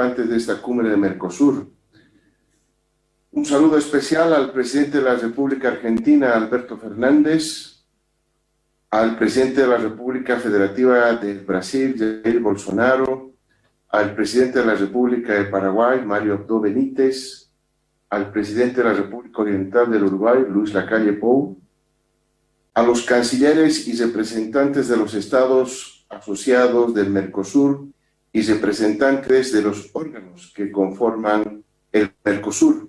participantes de esta cumbre de Mercosur. Un saludo especial al presidente de la República Argentina, Alberto Fernández, al presidente de la República Federativa del Brasil, Jair Bolsonaro, al presidente de la República de Paraguay, Mario Abdo Benítez, al presidente de la República Oriental del Uruguay, Luis Lacalle Pou, a los cancilleres y representantes de los estados asociados del Mercosur y representantes de los órganos que conforman el Mercosur.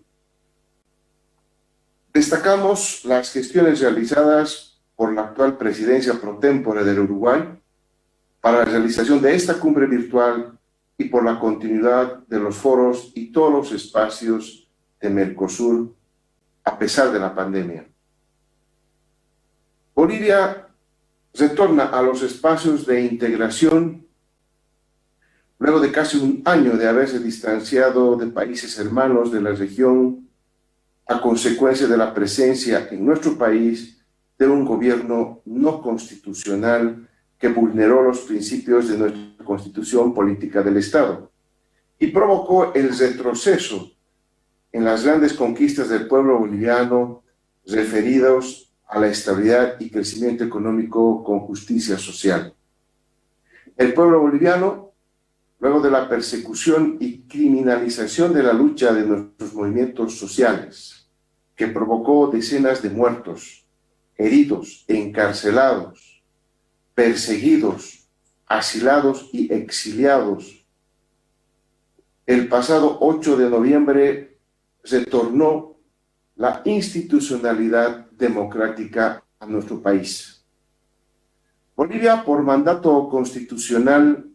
Destacamos las gestiones realizadas por la actual presidencia pro tempore del Uruguay para la realización de esta cumbre virtual y por la continuidad de los foros y todos los espacios de Mercosur a pesar de la pandemia. Bolivia retorna a los espacios de integración luego de casi un año de haberse distanciado de países hermanos de la región a consecuencia de la presencia en nuestro país de un gobierno no constitucional que vulneró los principios de nuestra Constitución Política del Estado y provocó el retroceso en las grandes conquistas del pueblo boliviano referidos a la estabilidad y crecimiento económico con justicia social. El pueblo boliviano, luego de la persecución y criminalización de la lucha de nuestros movimientos sociales, que provocó decenas de muertos, heridos, encarcelados, perseguidos, asilados y exiliados, el pasado 8 de noviembre retornó la institucionalidad democrática a nuestro país. Bolivia, por mandato constitucional,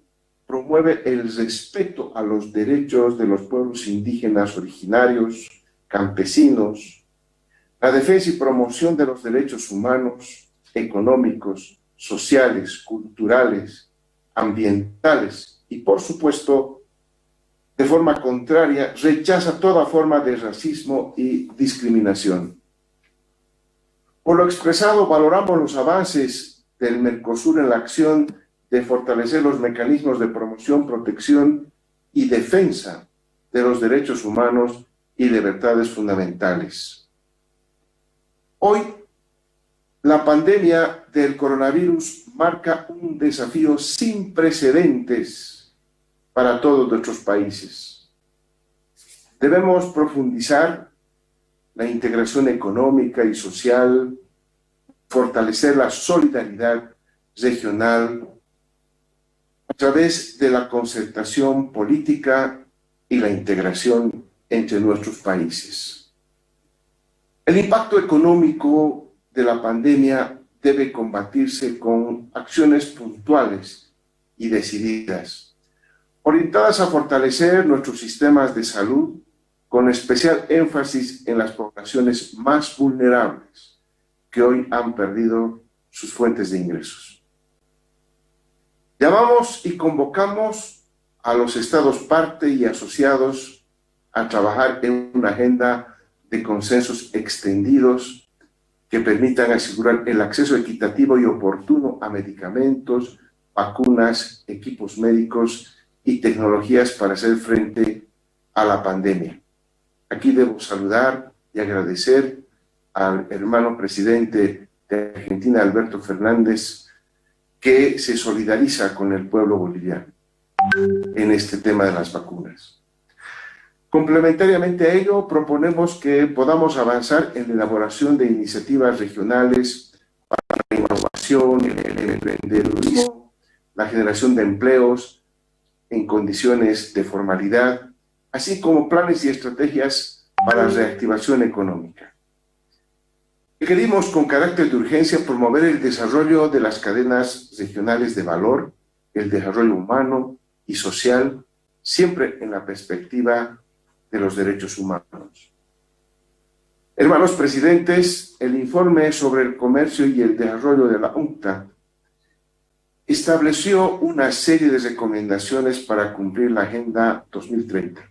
promueve el respeto a los derechos de los pueblos indígenas originarios, campesinos, la defensa y promoción de los derechos humanos, económicos, sociales, culturales, ambientales y, por supuesto, de forma contraria, rechaza toda forma de racismo y discriminación. Por lo expresado, valoramos los avances del Mercosur en la acción de fortalecer los mecanismos de promoción, protección y defensa de los derechos humanos y libertades fundamentales. Hoy, la pandemia del coronavirus marca un desafío sin precedentes para todos nuestros países. Debemos profundizar la integración económica y social, fortalecer la solidaridad regional a través de la concertación política y la integración entre nuestros países. El impacto económico de la pandemia debe combatirse con acciones puntuales y decididas, orientadas a fortalecer nuestros sistemas de salud, con especial énfasis en las poblaciones más vulnerables que hoy han perdido sus fuentes de ingresos. Llamamos y convocamos a los estados parte y asociados a trabajar en una agenda de consensos extendidos que permitan asegurar el acceso equitativo y oportuno a medicamentos, vacunas, equipos médicos y tecnologías para hacer frente a la pandemia. Aquí debo saludar y agradecer al hermano presidente de Argentina, Alberto Fernández, que se solidariza con el pueblo boliviano en este tema de las vacunas. Complementariamente a ello, proponemos que podamos avanzar en la elaboración de iniciativas regionales para la innovación, el emprendedurismo, la generación de empleos en condiciones de formalidad, así como planes y estrategias para la reactivación económica. Requerimos con carácter de urgencia promover el desarrollo de las cadenas regionales de valor, el desarrollo humano y social, siempre en la perspectiva de los derechos humanos. Hermanos presidentes, el informe sobre el comercio y el desarrollo de la UNCTAD estableció una serie de recomendaciones para cumplir la Agenda 2030.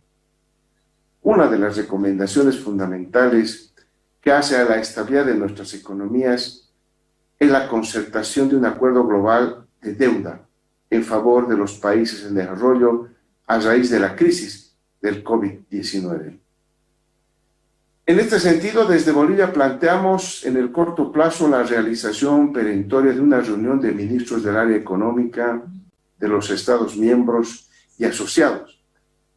Una de las recomendaciones fundamentales que hace a la estabilidad de nuestras economías es la concertación de un acuerdo global de deuda en favor de los países en desarrollo a raíz de la crisis del COVID-19. En este sentido, desde Bolivia planteamos en el corto plazo la realización perentoria de una reunión de ministros del área económica de los Estados miembros y asociados,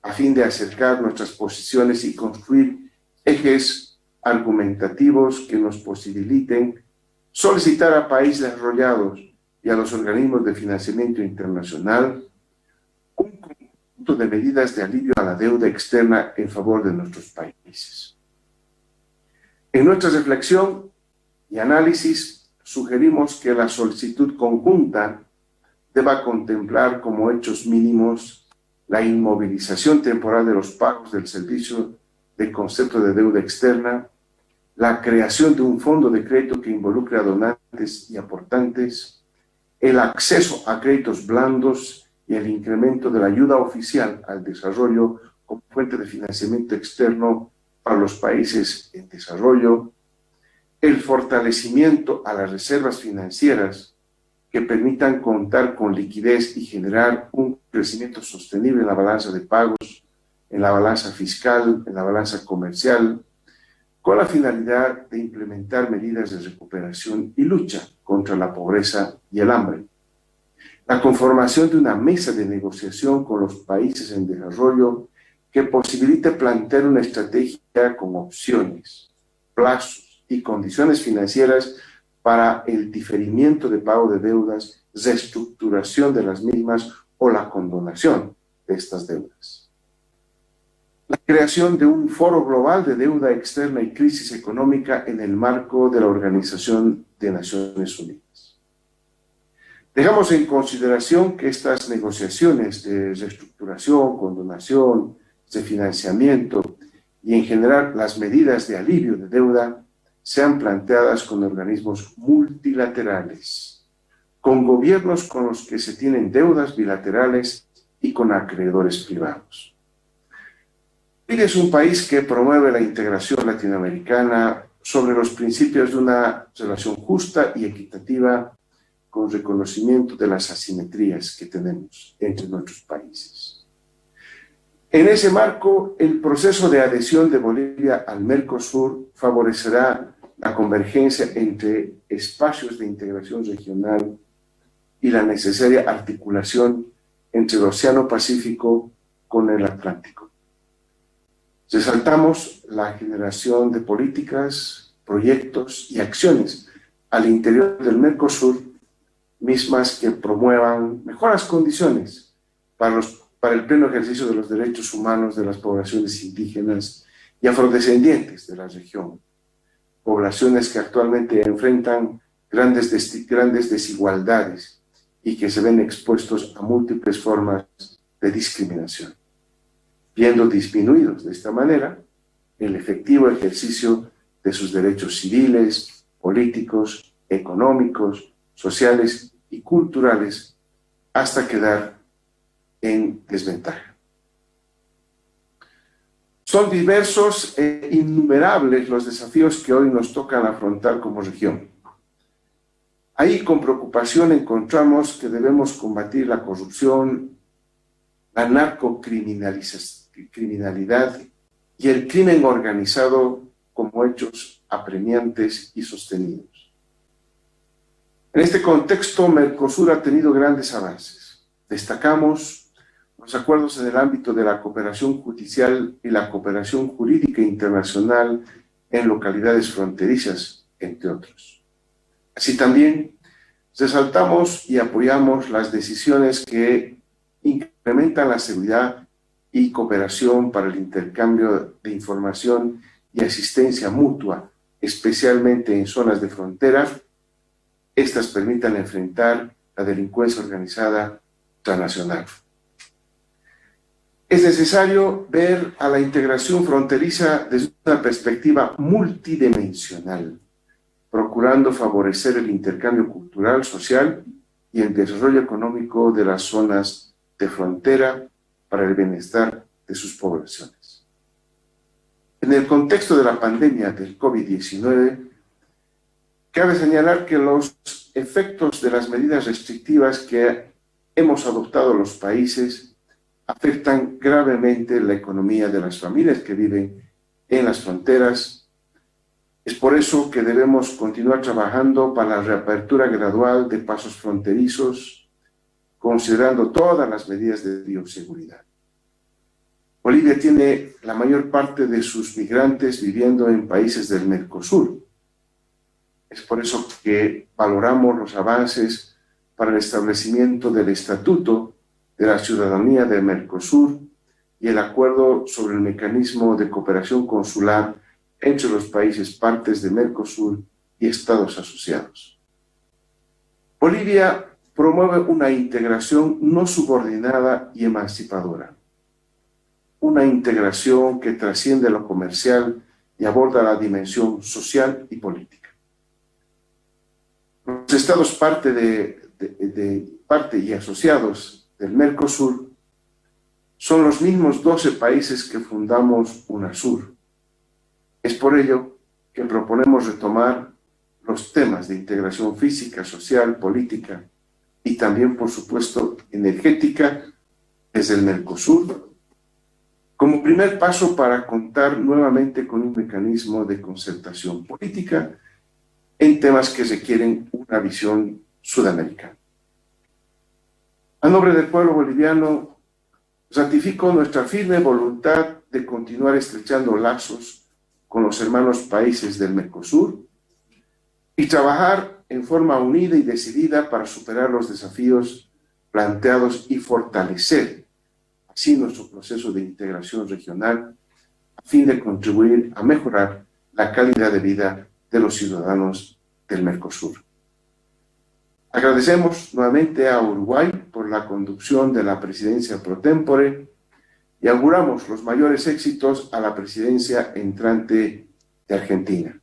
a fin de acercar nuestras posiciones y construir ejes argumentativos que nos posibiliten solicitar a países desarrollados y a los organismos de financiamiento internacional un conjunto de medidas de alivio a la deuda externa en favor de nuestros países. En nuestra reflexión y análisis sugerimos que la solicitud conjunta deba contemplar como hechos mínimos la inmovilización temporal de los pagos del servicio de concepto de deuda externa, la creación de un fondo de crédito que involucre a donantes y aportantes, el acceso a créditos blandos y el incremento de la ayuda oficial al desarrollo como fuente de financiamiento externo para los países en desarrollo, el fortalecimiento a las reservas financieras que permitan contar con liquidez y generar un crecimiento sostenible en la balanza de pagos, en la balanza fiscal, en la balanza comercial, con la finalidad de implementar medidas de recuperación y lucha contra la pobreza y el hambre. La conformación de una mesa de negociación con los países en desarrollo que posibilite plantear una estrategia con opciones, plazos y condiciones financieras para el diferimiento de pago de deudas, reestructuración de las mismas o la condonación de estas deudas. La creación de un foro global de deuda externa y crisis económica en el marco de la Organización de Naciones Unidas. Dejamos en consideración que estas negociaciones de reestructuración, condonación, de financiamiento y en general las medidas de alivio de deuda sean planteadas con organismos multilaterales, con gobiernos con los que se tienen deudas bilaterales y con acreedores privados. Chile es un país que promueve la integración latinoamericana sobre los principios de una relación justa y equitativa con reconocimiento de las asimetrías que tenemos entre nuestros países. En ese marco, el proceso de adhesión de Bolivia al Mercosur favorecerá la convergencia entre espacios de integración regional y la necesaria articulación entre el Océano Pacífico con el Atlántico. Resaltamos la generación de políticas, proyectos y acciones al interior del Mercosur, mismas que promuevan mejores condiciones para el pleno ejercicio de los derechos humanos de las poblaciones indígenas y afrodescendientes de la región, poblaciones que actualmente enfrentan grandes desigualdades y que se ven expuestos a múltiples formas de discriminación, viendo disminuidos de esta manera el efectivo ejercicio de sus derechos civiles, políticos, económicos, sociales y culturales, hasta quedar en desventaja. Son diversos e innumerables los desafíos que hoy nos tocan afrontar como región. Ahí con preocupación encontramos que debemos combatir la corrupción, la narcocriminalidad y el crimen organizado como hechos apremiantes y sostenidos. En este contexto, Mercosur ha tenido grandes avances. Destacamos los acuerdos en el ámbito de la cooperación judicial y la cooperación jurídica internacional en localidades fronterizas, entre otros. Así también resaltamos y apoyamos las decisiones que incrementan la seguridad y cooperación para el intercambio de información y asistencia mutua, especialmente en zonas de frontera. Estas permitan enfrentar la delincuencia organizada transnacional. Es necesario ver a la integración fronteriza desde una perspectiva multidimensional, procurando favorecer el intercambio cultural, social y el desarrollo económico de las zonas de frontera para el bienestar de sus poblaciones. En el contexto de la pandemia del COVID-19, cabe señalar que los efectos de las medidas restrictivas que hemos adoptado los países afectan gravemente la economía de las familias que viven en las fronteras. Es por eso que debemos continuar trabajando para la reapertura gradual de pasos fronterizos, considerando todas las medidas de bioseguridad. Bolivia tiene la mayor parte de sus migrantes viviendo en países del Mercosur. Es por eso que valoramos los avances para el establecimiento del Estatuto de la Ciudadanía del Mercosur y el acuerdo sobre el mecanismo de cooperación consular entre los países partes de Mercosur y estados asociados. Bolivia promueve una integración no subordinada y emancipadora, una integración que trasciende lo comercial y aborda la dimensión social y política. Los estados parte y asociados del Mercosur son los mismos 12 países que fundamos UNASUR. Es por ello que proponemos retomar los temas de integración física, social, política y también, por supuesto, energética desde el Mercosur, como primer paso para contar nuevamente con un mecanismo de concertación política en temas que requieren una visión sudamericana. A nombre del pueblo boliviano, ratifico nuestra firme voluntad de continuar estrechando lazos con los hermanos países del Mercosur y trabajar en forma unida y decidida para superar los desafíos planteados y fortalecer así nuestro proceso de integración regional a fin de contribuir a mejorar la calidad de vida de los ciudadanos del Mercosur. Agradecemos nuevamente a Uruguay por la conducción de la presidencia pro tempore y auguramos los mayores éxitos a la presidencia entrante de Argentina.